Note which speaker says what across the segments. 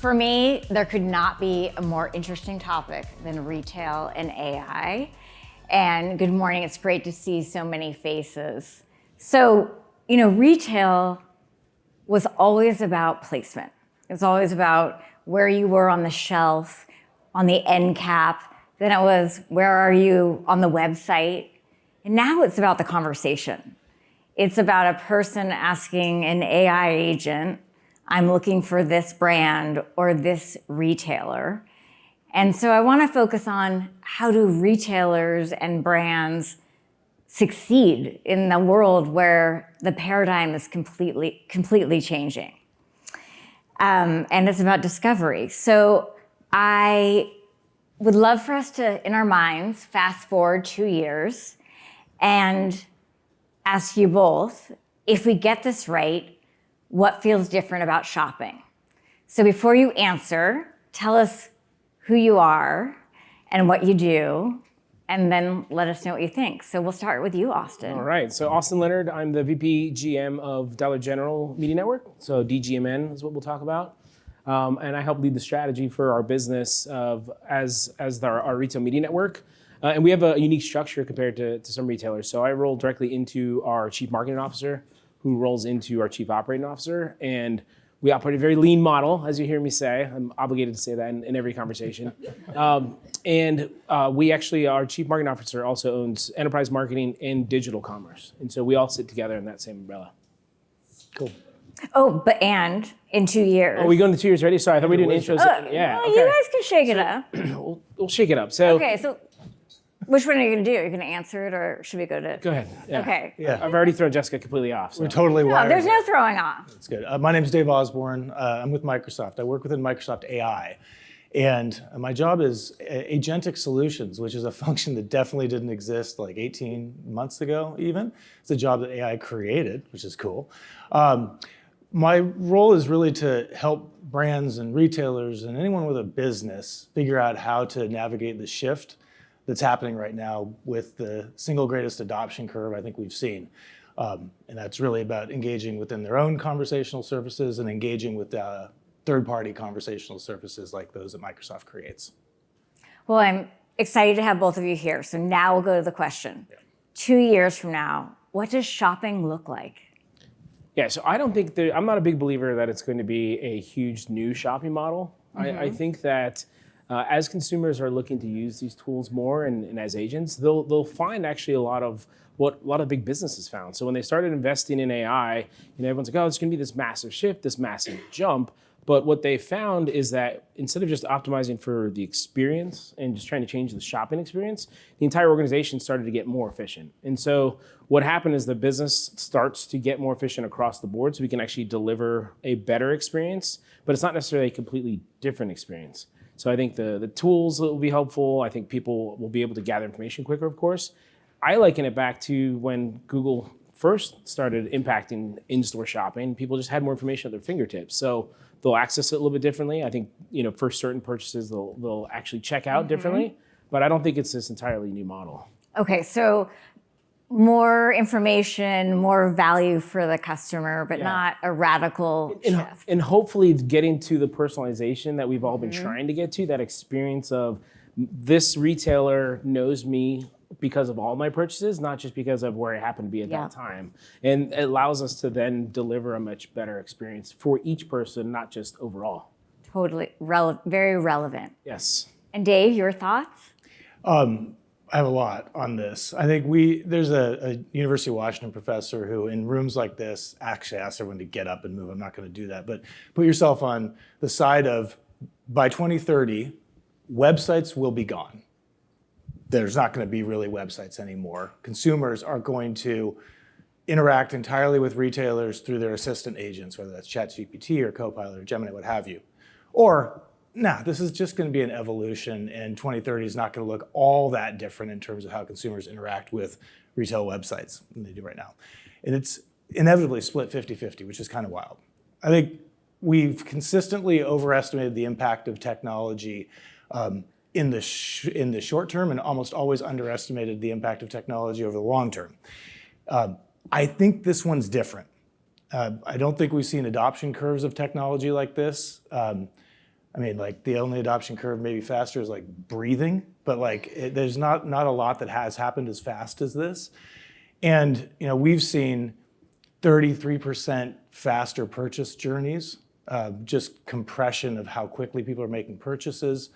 Speaker 1: For me, there could not be a more interesting topic than retail and AI. And good morning, it's great to see so many faces. So, retail was always about placement. It was always about where you were on the shelf, on the end cap. Then it was, where are you on the website? And now it's about the conversation. It's about a person asking an AI agent, I'm looking for this brand or this retailer. And so I want to focus on how do retailers and brands succeed in the world where the paradigm is completely changing. And it's about discovery. So I would love for us to, in our minds, fast forward 2 years and ask you both, if we get this right, what feels different about shopping? So before you answer, tell us who you are and what you do, and then let us know what you think. So we'll start with you, Austin.
Speaker 2: All right, so Austin Leonard, I'm the VP GM of Dollar General Media Network, so DGMN is what we'll talk about. And I help lead the strategy for our business as our retail media network. And we have a unique structure compared to some retailers. So I roll directly into our Chief Marketing Officer, who rolls into our Chief Operating Officer. And we operate a very lean model, as you hear me say. I'm obligated to say that in every conversation. We actually, our Chief Marketing Officer also owns enterprise marketing and digital commerce. And so we all sit together in that same umbrella. Cool.
Speaker 1: Oh, and in 2 years.
Speaker 2: Oh, we going to 2 years already? Sorry, I thought we did intros.
Speaker 1: Yeah, well, okay. You guys can shake it up.
Speaker 2: We'll shake it up. So.
Speaker 1: Okay, so which one are you going to do? Are you going to answer it, or should we go to?
Speaker 2: Go ahead. Yeah.
Speaker 1: Okay.
Speaker 2: Yeah. I've already thrown Jessica completely off. So.
Speaker 3: We're totally wired.
Speaker 1: No, there's no throwing off.
Speaker 3: That's good. My name is Dave Osborne. I'm with Microsoft. I work within Microsoft AI. And my job is agentic solutions, which is a function that definitely didn't exist like 18 months ago even. It's a job that AI created, which is cool. My role is really to help brands and retailers and anyone with a business figure out how to navigate the shift that's happening right now with the single greatest adoption curve I think we've seen. And that's really about engaging within their own conversational services and engaging with third-party conversational services like those that Microsoft creates.
Speaker 1: Well, I'm excited to have both of you here. So now we'll go to the question. Yeah. 2 years from now, what does shopping look like?
Speaker 2: Yeah, so I don't think I'm not a big believer that it's going to be a huge new shopping model. Mm-hmm. I think that as consumers are looking to use these tools more and as agents, they'll find actually a lot of what a lot of big businesses found. So when they started investing in AI, everyone's like, oh, it's going to be this massive shift, this massive jump. But what they found is that instead of just optimizing for the experience and just trying to change the shopping experience, the entire organization started to get more efficient. And so what happened is the business starts to get more efficient across the board so we can actually deliver a better experience, but it's not necessarily a completely different experience. So I think the tools will be helpful. I think people will be able to gather information quicker, of course. I liken it back to when Google first started impacting in-store shopping. People just had more information at their fingertips. So they'll access it a little bit differently. I think, for certain purchases, they'll actually check out differently, but I don't think it's this entirely new model. Okay,
Speaker 1: so more information, more value for the customer, but not a radical shift.
Speaker 2: And hopefully getting to the personalization that we've all been trying to get to, that experience of this retailer knows me because of all my purchases, not just because of where I happen to be at that time. And it allows us to then deliver a much better experience for each person, not just overall.
Speaker 1: Totally, very relevant.
Speaker 2: Yes.
Speaker 1: And Dave, your thoughts?
Speaker 3: I have a lot on this. I think there's a University of Washington professor who in rooms like this actually asks everyone to get up and move. I'm not going to do that, but put yourself on the side of by 2030, websites will be gone. There's not going to be really websites anymore. Consumers are going to interact entirely with retailers through their assistant agents, whether that's ChatGPT or Copilot or Gemini, what have you. Or, this is just going to be an evolution, and 2030 is not going to look all that different in terms of how consumers interact with retail websites than they do right now. And it's inevitably split 50-50, which is kind of wild. I think we've consistently overestimated the impact of technology in the short term and almost always underestimated the impact of technology over the long term. I think this one's different. I don't think we've seen adoption curves of technology like this. I mean, like the only adoption curve maybe faster is like breathing, but like there's not a lot that has happened as fast as this. And we've seen 33% faster purchase journeys, just compression of how quickly people are making purchases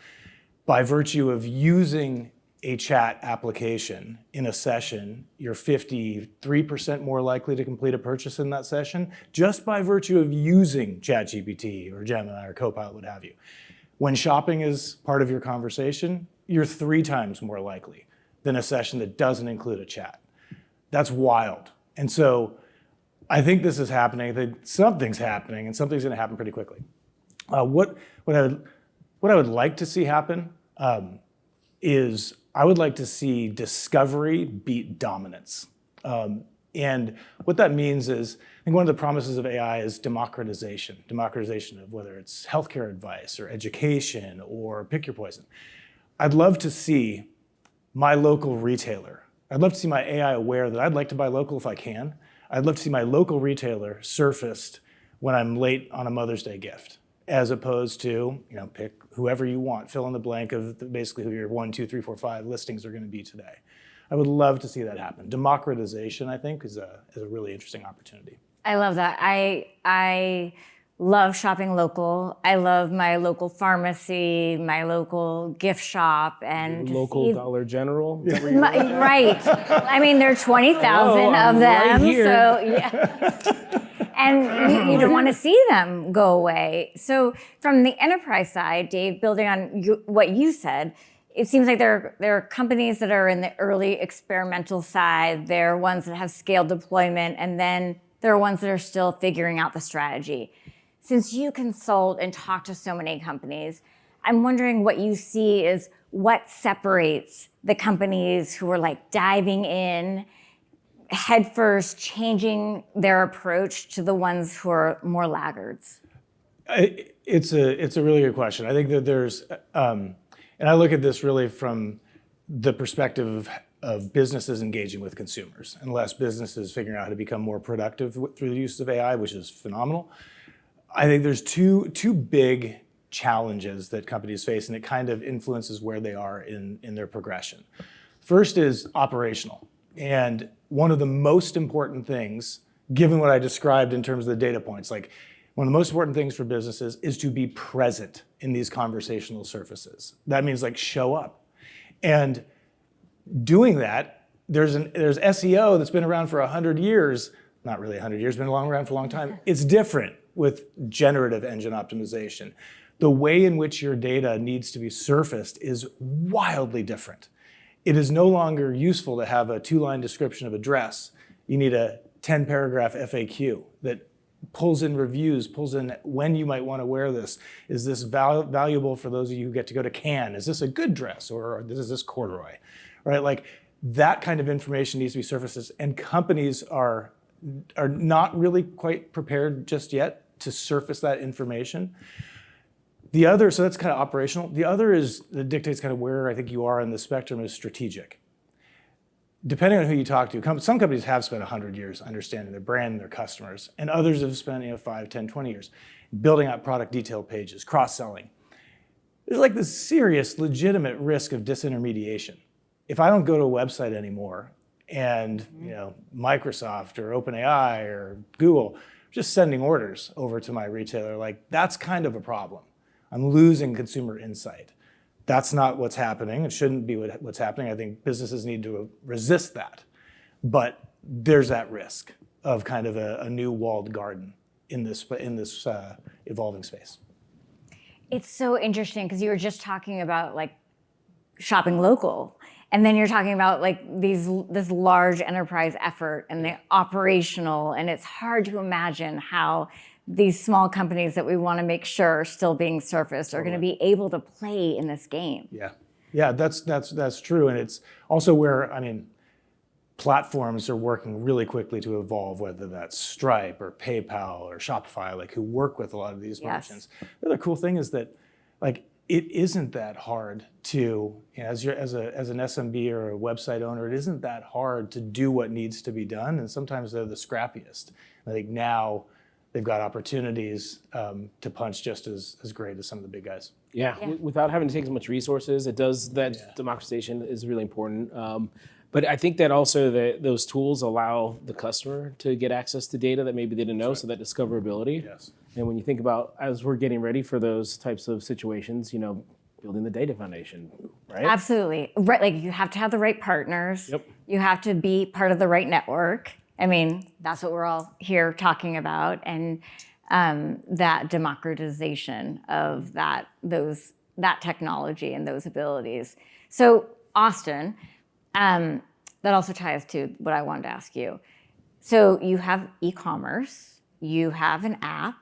Speaker 3: by virtue of using a chat application in a session. You're 53% more likely to complete a purchase in that session just by virtue of using ChatGPT or Gemini or Copilot, what have you. When shopping is part of your conversation, you're 3 times more likely than a session that doesn't include a chat. That's wild. And so I think this is happening, that something's happening, and something's going to happen pretty quickly. What I would like to see happen is I would like to see discovery beat dominance. And what that means is, I think one of the promises of AI is democratization of whether it's healthcare advice or education or pick your poison. I'd love to see my local retailer. I'd love to see my AI aware that I'd like to buy local if I can. I'd love to see my local retailer surfaced when I'm late on a Mother's Day gift, as opposed to, pick whoever you want, fill in the blank of basically who your 1, 2, 3, 4, 5 listings are going to be today. I would love to see that happen. Democratization, I think, is a really interesting opportunity.
Speaker 1: I love that. I love shopping local. I love my local pharmacy, my local gift shop, and
Speaker 2: local Dollar General.
Speaker 1: Right. I mean, there are 20,000 of them,
Speaker 2: right here.
Speaker 1: So yeah. And you don't want to see them go away. So from the enterprise side, Dave, building on what you said, it seems like there are companies that are in the early experimental side. There are ones that have scaled deployment, and then there are ones that are still figuring out the strategy. Since you consult and talk to so many companies, I'm wondering what you see is what separates the companies who are like diving in headfirst, changing their approach to the ones who are more laggards?
Speaker 3: It's a really good question. I think that there's, and I look at this really from the perspective of businesses engaging with consumers, and less businesses figuring out how to become more productive through the use of AI, which is phenomenal. I think there's two big challenges that companies face, and it kind of influences where they are in their progression. First is operational. And one of the most important things, given what I described in terms of the data points, like one of the most important things for businesses is to be present in these conversational surfaces. That means like show up. And doing that, there's SEO that's been around for 100 years, not really 100 years, been around for a long time. It's different with generative engine optimization. The way in which your data needs to be surfaced is wildly different. It is no longer useful to have a 2-line description of a dress. You need a 10-paragraph FAQ that pulls in reviews, pulls in when you might want to wear this. Is this valuable for those of you who get to go to Cannes? Is this a good dress, or is this corduroy? Right? Like that kind of information needs to be surfaced, and companies are not really quite prepared just yet to surface that information. The other, so that's kind of operational. The other is, that dictates kind of where I think you are in the spectrum, is strategic. Depending on who you talk to, some companies have spent 100 years understanding their brand and their customers, and others have spent 5, 10, 20 years building out product detail pages, cross-selling. There's like this serious, legitimate risk of disintermediation. If I don't go to a website anymore, and Microsoft or OpenAI or Google just sending orders over to my retailer, like that's kind of a problem. I'm losing consumer insight. That's not what's happening. It shouldn't be what's happening. I think businesses need to resist that. But there's that risk of kind of a new walled garden in this evolving space.
Speaker 1: It's so interesting because you were just talking about like shopping local, and then you're talking about like this large enterprise effort and the operational, and it's hard to imagine how these small companies that we want to make sure are still being surfaced are going to be able to play in this game.
Speaker 3: Yeah, that's true, and it's also where platforms are working really quickly to evolve, whether that's Stripe or PayPal or Shopify, like who work with a lot of these merchants. The other cool thing is that, like, it isn't that hard to, as an SMB or a website owner, it isn't that hard to do what needs to be done, and sometimes they're the scrappiest. I think now they've got opportunities to punch just as great as some of the big guys.
Speaker 2: Yeah, without having to take as much resources, it does that democratization is really important. But I think that also those tools allow the customer to get access to data that maybe they didn't know, so that discoverability.
Speaker 3: Yes.
Speaker 2: And when you think about, as we're getting ready for those types of situations, building the data foundation, right?
Speaker 1: Absolutely. Right, like you have to have the right partners.
Speaker 2: Yep.
Speaker 1: You have to be part of the right network. I mean, that's what we're all here talking about. And that democratization of that technology and those abilities. So Austin, that also ties to what I wanted to ask you. So you have e-commerce, you have an app,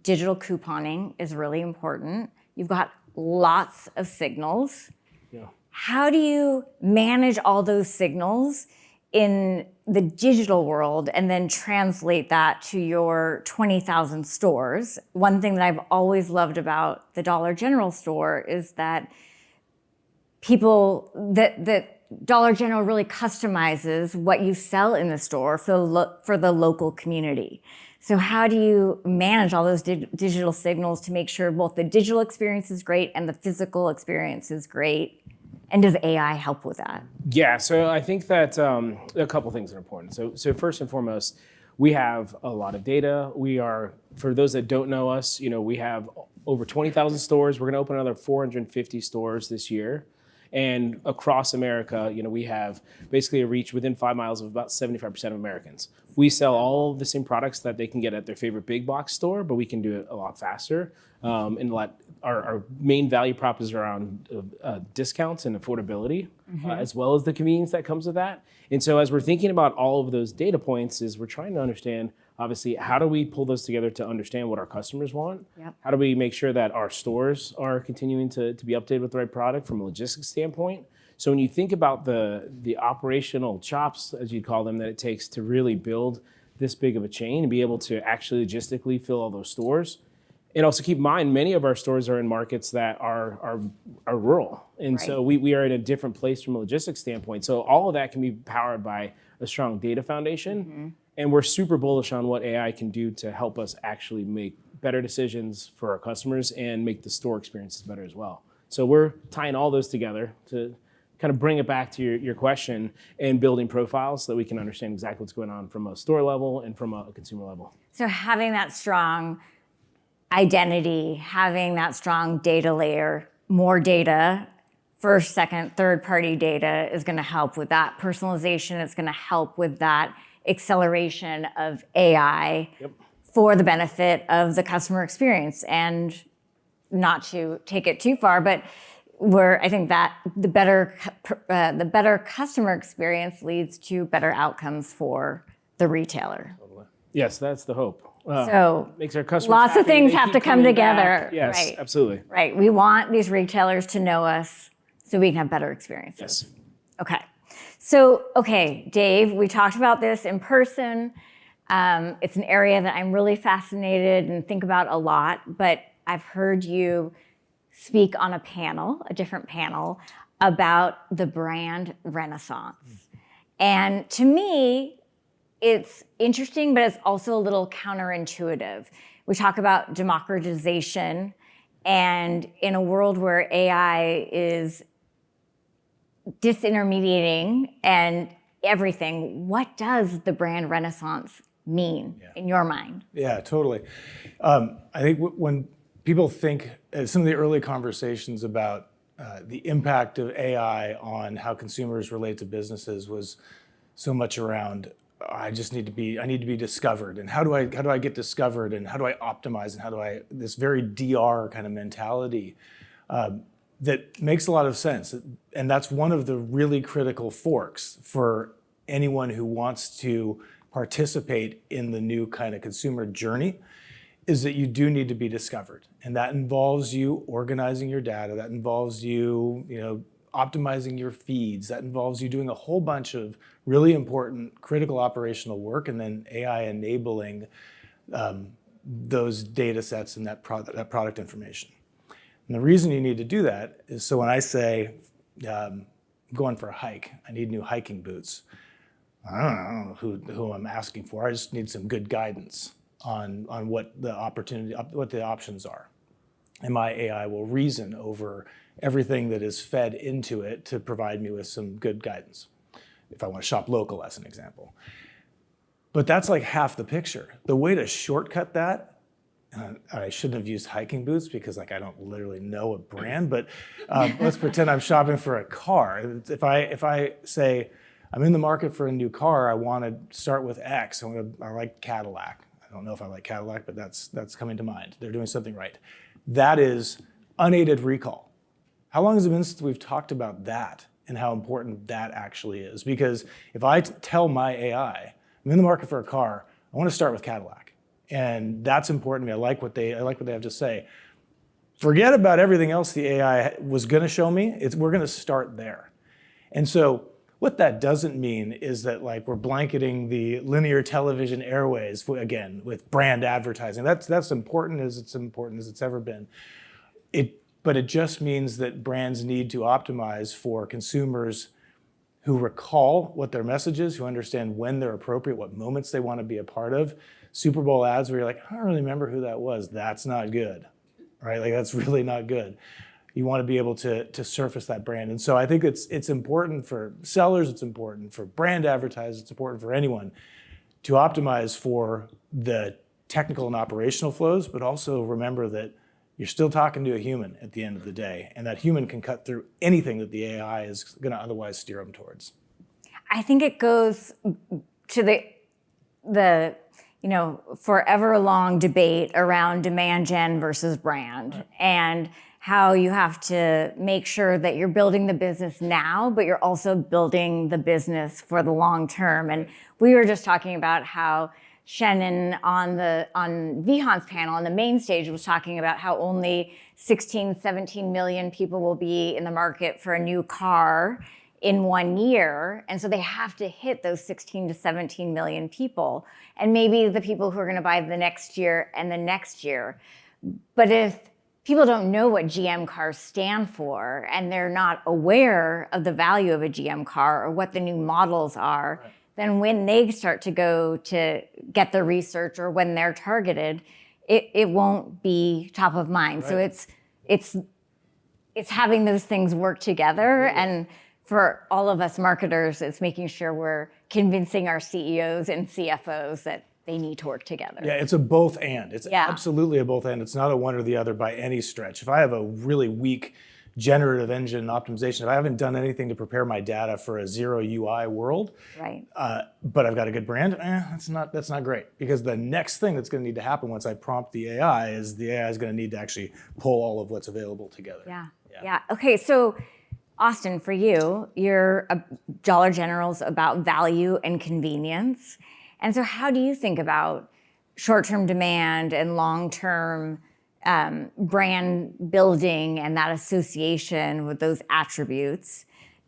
Speaker 1: digital couponing is really important. You've got lots of signals.
Speaker 2: Yeah.
Speaker 1: How do you manage all those signals in the digital world and then translate that to your 20,000 stores? One thing that I've always loved about the Dollar General store is that that Dollar General really customizes what you sell in the store for the local community. So how do you manage all those digital signals to make sure both the digital experience is great and the physical experience is great? And does AI help with that?
Speaker 2: Yeah, so I think that a couple things are important. So first and foremost, we have a lot of data. We are, for those that don't know us, we have over 20,000 stores. We're going to open another 450 stores this year. And across America, we have basically a reach within 5 miles of about 75% of Americans. We sell all of the same products that they can get at their favorite big box store, but we can do it a lot faster. And our main value prop is around discounts and affordability, as well as the convenience that comes with that. And so as we're thinking about all of those data points, is we're trying to understand, obviously, how do we pull those together to understand what our customers want?
Speaker 1: Yep.
Speaker 2: How do we make sure that our stores are continuing to be updated with the right product from a logistics standpoint? So when you think about the operational chops, as you'd call them, that it takes to really build this big of a chain and be able to actually logistically fill all those stores. And also keep in mind, many of our stores are in markets that are rural. And so we are in a different place from a logistics standpoint. So all of that can be powered by a strong data foundation. And we're super bullish on what AI can do to help us actually make better decisions for our customers and make the store experiences better as well. So we're tying all those together to kind of bring it back to your question and building profiles so that we can understand exactly what's going on from a store level and from a consumer level.
Speaker 1: So having that strong identity, having that strong data layer, more data, first, second, third party data is going to help with that personalization. It's going to help with that acceleration of AI for the benefit of the customer experience. And not to take it too far, but I think that the better customer experience leads to better outcomes for the retailer.
Speaker 2: Yes, that's the hope.
Speaker 1: So
Speaker 2: makes our customers
Speaker 1: lots
Speaker 2: happy.
Speaker 1: of things
Speaker 2: They
Speaker 1: have
Speaker 2: keep
Speaker 1: to come
Speaker 2: coming
Speaker 1: together.
Speaker 2: back. Yes,
Speaker 1: right.
Speaker 2: absolutely.
Speaker 1: Right. We want these retailers to know us so we can have better experiences.
Speaker 2: Yes.
Speaker 1: Okay. So, Dave, we talked about this in person. It's an area that I'm really fascinated and think about a lot, but I've heard you speak on a different panel, about the brand renaissance. And to me, it's interesting, but it's also a little counterintuitive. We talk about democratization, and in a world where AI is disintermediating and everything, what does the brand renaissance mean in your mind?
Speaker 3: Yeah, totally. I think when people think, some of the early conversations about the impact of AI on how consumers relate to businesses was so much around, I need to be discovered, and how do I get discovered, and how do I optimize, and this very DR kind of mentality that makes a lot of sense. And that's one of the really critical forks for anyone who wants to participate in the new kind of consumer journey, is that you do need to be discovered. And that involves you organizing your data, that involves you, optimizing your feeds, that involves you doing a whole bunch of really important critical operational work, and then AI enabling those data sets and that product information. And the reason you need to do that is so when I say, I'm going for a hike, I need new hiking boots. I don't know who I'm asking for. I just need some good guidance on what the options are. And my AI will reason over everything that is fed into it to provide me with some good guidance, if I want to shop local as an example. But that's like half the picture. The way to shortcut that, and I shouldn't have used hiking boots because like I don't literally know a brand, but let's pretend I'm shopping for a car. If I say, I'm in the market for a new car, I want to start with X. I like Cadillac. I don't know if I like Cadillac, but that's coming to mind. They're doing something right. That is unaided recall. How long has it been since we've talked about that and how important that actually is? Because if I tell my AI, I'm in the market for a car, I want to start with Cadillac. And that's important to me. I like what they have to say. Forget about everything else the AI was going to show me. We're going to start there. And so what that doesn't mean is that like we're blanketing the linear television airways again with brand advertising. That's important as it's ever been. But it just means that brands need to optimize for consumers who recall what their message is, who understand when they're appropriate, what moments they want to be a part of. Super Bowl ads where you're like, I don't really remember who that was. That's not good, right? Like that's really not good. You want to be able to surface that brand. And so I think it's important for sellers, it's important for brand advertisers, it's important for anyone to optimize for the technical and operational flows, but also remember that you're still talking to a human at the end of the day, and that human can cut through anything that the AI is going to otherwise steer them towards.
Speaker 1: I think it goes to the forever long debate around demand gen versus brand, and how you have to make sure that you're building the business now, but you're also building the business for the long term. And we were just talking about how Shannon on Vihan's panel on the main stage was talking about how only 16, 17 million people will be in the market for a new car in 1 year. And so they have to hit those 16 to 17 million people. And maybe the people who are going to buy the next year and the next year. But if people don't know what GM cars stand for and they're not aware of the value of a GM car or what the new models are, right, then when they start to go to get the research or when they're targeted, it won't be top of mind. Right. So it's having those things work together. Yeah. And for all of us marketers, it's making sure we're convincing our CEOs and CFOs that they need to work together.
Speaker 3: Yeah, it's a both and. It's absolutely a both and. It's not a one or the other by any stretch. If I have a really weak generative engine optimization, if I haven't done anything to prepare my data for a zero UI world,
Speaker 1: right,
Speaker 3: but I've got a good brand, that's not great. Because the next thing that's going to need to happen once I prompt the AI is the AI is going to need to actually pull all of what's available together.
Speaker 1: Yeah. Okay, so Austin, for you, you're a Dollar General's about value and convenience. And so how do you think about short-term demand and long-term brand building and that association with those attributes?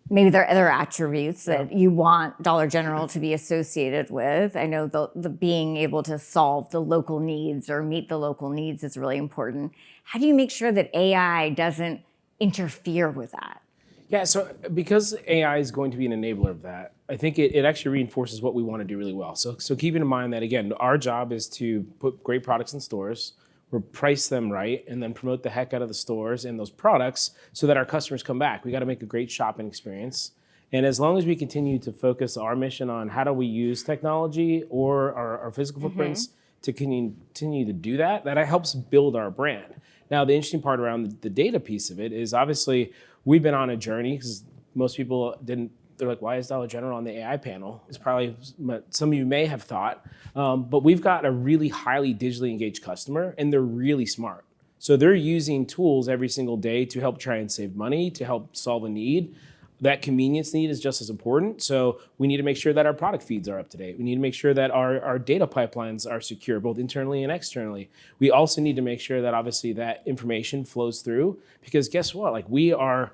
Speaker 1: Maybe there are other attributes that you want Dollar General to be associated with. I know the being able to solve the local needs or meet the local needs is really important. How do you make sure that AI doesn't interfere with that?
Speaker 2: Yeah, so because AI is going to be an enabler of that, I think it actually reinforces what we want to do really well. So keeping in mind that, again, our job is to put great products in stores, we'll price them right, and then promote the heck out of the stores and those products so that our customers come back. We got to make a great shopping experience. And as long as we continue to focus our mission on how do we use technology or our physical footprints to continue to do that, that helps build our brand. Now, the interesting part around the data piece of it is obviously we've been on a journey because most people didn't, they're like, why is Dollar General on the AI panel? It's probably what some of you may have thought. But we've got a really highly digitally engaged customer and they're really smart. So they're using tools every single day to help try and save money, to help solve a need. That convenience need is just as important. So we need to make sure that our product feeds are up to date. We need to make sure that our data pipelines are secure, both internally and externally. We also need to make sure that obviously that information flows through, because guess what? Like, we are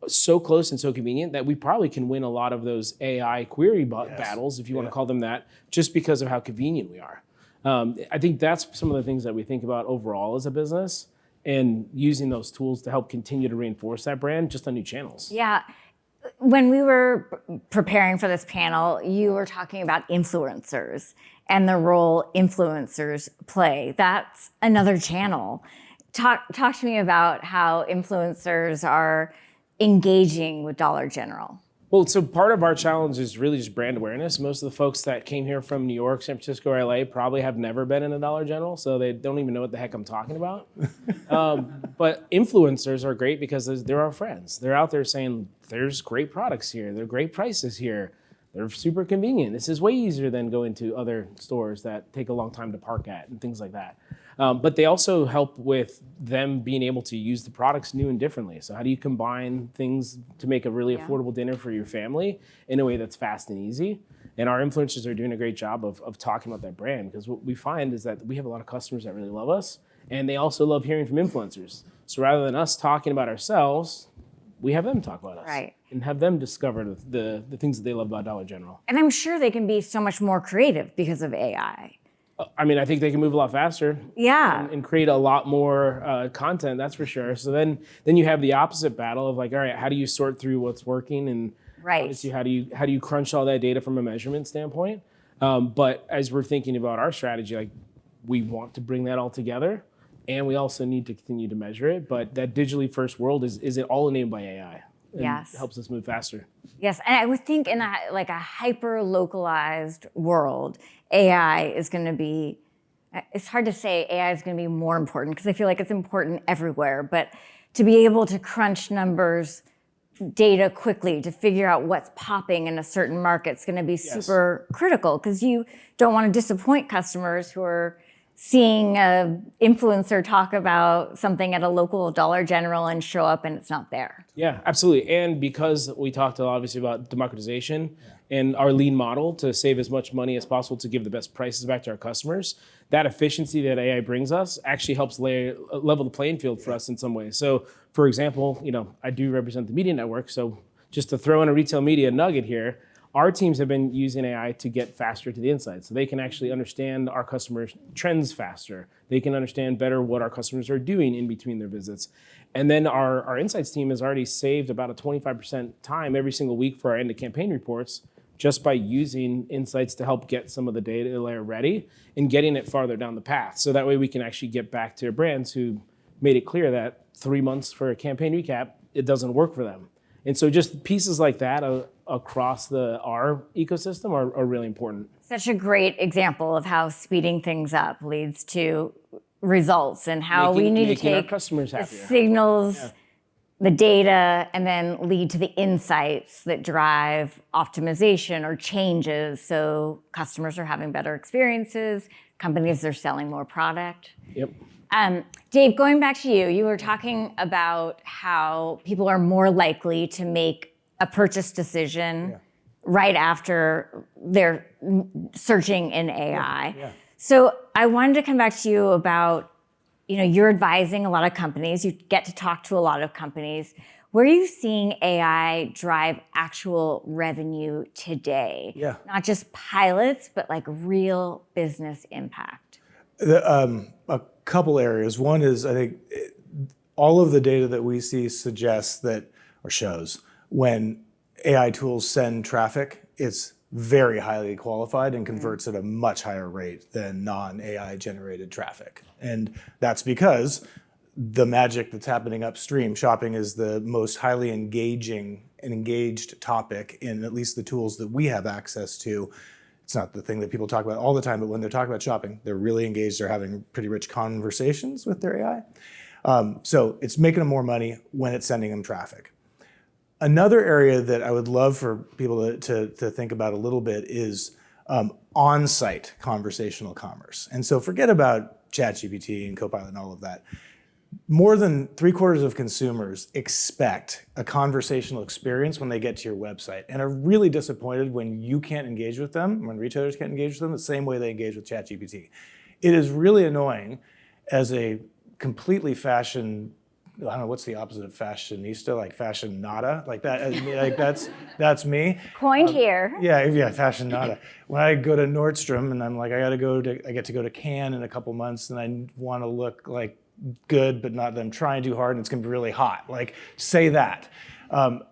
Speaker 2: so close and so convenient that we probably can win a lot of those AI query battles, if you want to call them that, just because of how convenient we are. I think that's some of the things that we think about overall as a business, and using those tools to help continue to reinforce that brand just on new channels.
Speaker 1: Yeah. when we were preparing for this panel, you were talking about influencers and the role influencers play. That's another channel. Talk to me about how influencers are engaging with Dollar General.
Speaker 2: Well, so part of our challenge is really just brand awareness. Most of the folks that came here from New York, San Francisco, or LA probably have never been in a Dollar General, so they don't even know what the heck I'm talking about. But influencers are great because they're our friends. They're out there saying, there's great products here, there are great prices here, they're super convenient. This is way easier than going to other stores that take a long time to park at and things like that. But they also help with them being able to use the products new and differently. So how do you combine things to make a really affordable dinner for your family in a way that's fast and easy? And our influencers are doing a great job of talking about that brand, because what we find is that we have a lot of customers that really love us, and they also love hearing from influencers. So rather than us talking about ourselves, we have them talk about us.
Speaker 1: Right.
Speaker 2: And have them discover the things that they love about Dollar General.
Speaker 1: And I'm sure they can be so much more creative because of AI.
Speaker 2: I mean, I think they can move a lot faster.
Speaker 1: Yeah.
Speaker 2: And create a lot more content, that's for sure. So then you have the opposite battle of like, all right, how do you sort through what's working, and
Speaker 1: Right.
Speaker 2: obviously how do you crunch all that data from a measurement standpoint? But as we're thinking about our strategy, like, we want to bring that all together, and we also need to continue to measure it. But that digitally first world is it all enabled by AI? And
Speaker 1: Yes.
Speaker 2: helps us move faster.
Speaker 1: Yes, and I would think in a hyper-localized world, AI is going to be, it's hard to say AI is going to be more important, because I feel like it's important everywhere, but to be able to crunch numbers, data quickly, to figure out what's popping in a certain market is going to be super critical, because you don't want to disappoint customers who are seeing an influencer talk about something at a local Dollar General and show up and it's not there.
Speaker 2: Yeah, absolutely. And because we talked obviously about democratization and our lean model to save as much money as possible to give the best prices back to our customers, that efficiency that AI brings us actually helps level the playing field for us in some ways. So for example, I do represent the media network. So just to throw in a retail media nugget here, our teams have been using AI to get faster to the insights. So they can actually understand our customers' trends faster. They can understand better what our customers are doing in between their visits. And then our insights team has already saved about a 25% time every single week for our end of campaign reports, just by using insights to help get some of the data layer ready and getting it farther down the path. So that way we can actually get back to brands who made it clear that 3 months for a campaign recap, it doesn't work for them. And so just pieces like that across our ecosystem are really important.
Speaker 1: Such a great example of how speeding things up leads to results, and how we need to take
Speaker 2: our customers
Speaker 1: the
Speaker 2: happier.
Speaker 1: signals, the data, and then lead to the insights that drive optimization or changes, so customers are having better experiences, companies are selling more product.
Speaker 2: Yep.
Speaker 1: Dave, going back to you, you were talking about how people are more likely to make a purchase decision right after they're searching in AI.
Speaker 3: Yeah.
Speaker 1: So I wanted to come back to you about, you're advising a lot of companies, you get to talk to a lot of companies. Where are you seeing AI drive actual revenue today?
Speaker 3: Yeah.
Speaker 1: Not just pilots, but like real business impact.
Speaker 3: A couple areas. One is, I think all of the data that we see suggests that, or shows, when AI tools send traffic, it's very highly qualified and converts at a much higher rate than non-AI generated traffic. And that's because the magic that's happening upstream, shopping is the most highly engaged topic in at least the tools that we have access to. It's not the thing that people talk about all the time, but when they're talking about shopping, they're really engaged. They're having pretty rich conversations with their AI. So it's making them more money when it's sending them traffic. Another area that I would love for people to think about a little bit is on-site conversational commerce. And so forget about ChatGPT and Copilot and all of that. More than 3/4 of consumers expect a conversational experience when they get to your website, and are really disappointed when you can't engage with them, when retailers can't engage with them the same way they engage with ChatGPT. It is really annoying as a completely fashion I don't know, what's the opposite of fashionista, like fashionata, like that. I mean, like that's me.
Speaker 1: Coined here.
Speaker 3: Yeah, fashionata. When I go to Nordstrom and I'm like, I get to go to Cannes in a couple months, and I want to look like good, but not that I'm trying too hard, and it's gonna be really hot. Like, say that.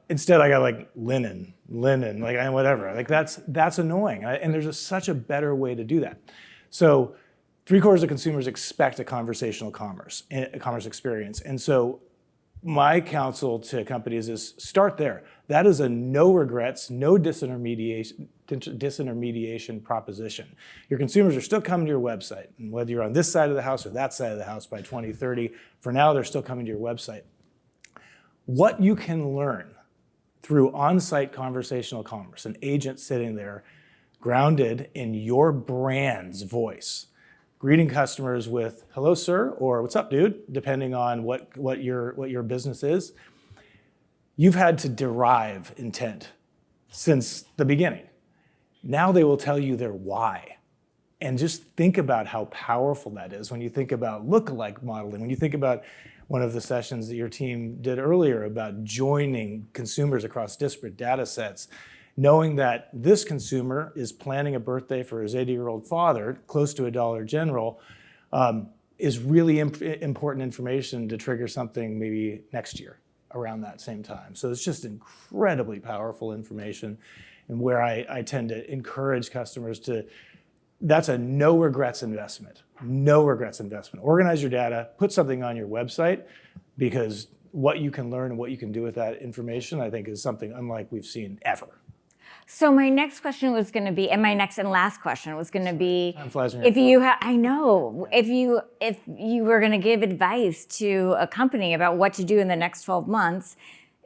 Speaker 3: Instead, I got like linen, like whatever. Like that's annoying, and there's such a better way to do that. So 3/4 of consumers expect a conversational commerce experience. And so my counsel to companies is start there. That is a no regrets, no disintermediation proposition. Your consumers are still coming to your website. And whether you're on this side of the house or that side of the house by 2030, for now, they're still coming to your website. What you can learn through on-site conversational commerce, an agent sitting there grounded in your brand's voice, greeting customers with "Hello, sir," or "What's up, dude?" depending on what your business is. You've had to derive intent since the beginning. Now they will tell you their why. And just think about how powerful that is when you think about lookalike modeling, when you think about one of the sessions that your team did earlier about joining consumers across disparate data sets, knowing that this consumer is planning a birthday for his 80-year-old father, close to a Dollar General, is really important information to trigger something maybe next year around that same time. So it's just incredibly powerful information, and where I tend to encourage customers to, that's a no regrets investment. No regrets investment. Organize your data, put something on your website, because what you can learn and what you can do with that information, I think, is something unlike we've seen ever.
Speaker 1: So my next question was going to be, and my next and last question was going to be,
Speaker 3: if
Speaker 1: you were going to give advice to a company about what to do in the next 12 months,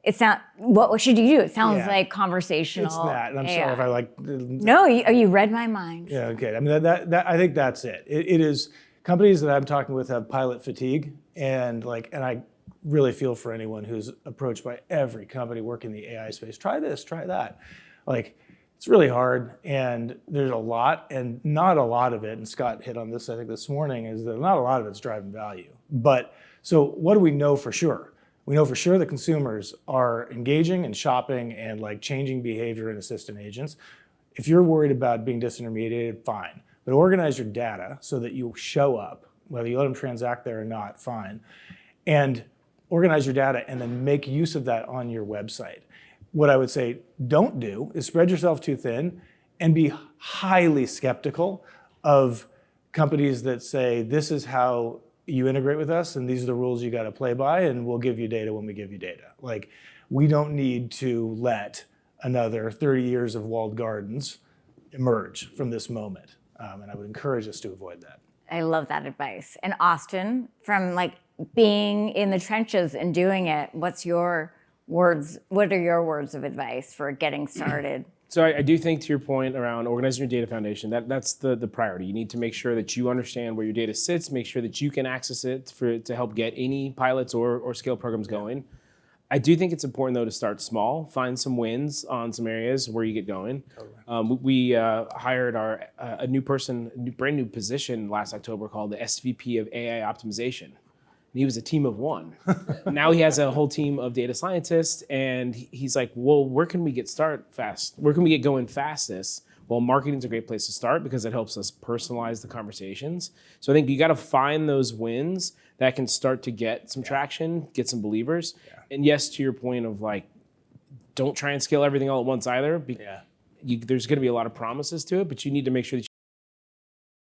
Speaker 1: it's not, what should you do? It sounds like conversational.
Speaker 3: It's that, and I'm sorry if I like.
Speaker 1: No, you read my mind.
Speaker 3: Yeah, okay. I mean, I think that's it. It is, companies that I'm talking with have pilot fatigue, and I really feel for anyone who's approached by every company working in the AI space. Try this, try that. Like, it's really hard, and there's a lot, and not a lot of it, and Scott hit on this, I think, this morning, is that not a lot of it's driving value. But, so what do we know for sure? We know for sure that consumers are engaging and shopping and like changing behavior in assistant agents. If you're worried about being disintermediated, fine. But organize your data so that you show up, whether you let them transact there or not, fine. And organize your data and then make use of that on your website. What I would say don't do is spread yourself too thin and be highly skeptical of companies that say, this is how you integrate with us, and these are the rules you got to play by, and we'll give you data when we give you data. Like, we don't need to let another 30 years of walled gardens emerge from this moment, and I would encourage us to avoid that.
Speaker 1: I love that advice. And Austin, from like being in the trenches and doing it, what are your words of advice for getting started?
Speaker 2: So I do think, to your point around organizing your data foundation, that's the priority. You need to make sure that you understand where your data sits, make sure that you can access it to help get any pilots or scale programs going. I do think it's important, though, to start small, find some wins on some areas where you get going. Totally. We hired a brand new position last October called the SVP of AI Optimization. And he was a team of one. Now he has a whole team of data scientists, and he's like, well, where can we get Where can we get going fastest? Well, marketing's a great place to start because it helps us personalize the conversations. So I think you got to find those wins that can start to get some traction, get some believers. Yeah. And yes, to your point of like, don't try and scale everything all at once either. There's going to be a lot of promises to it, but you need to make sure that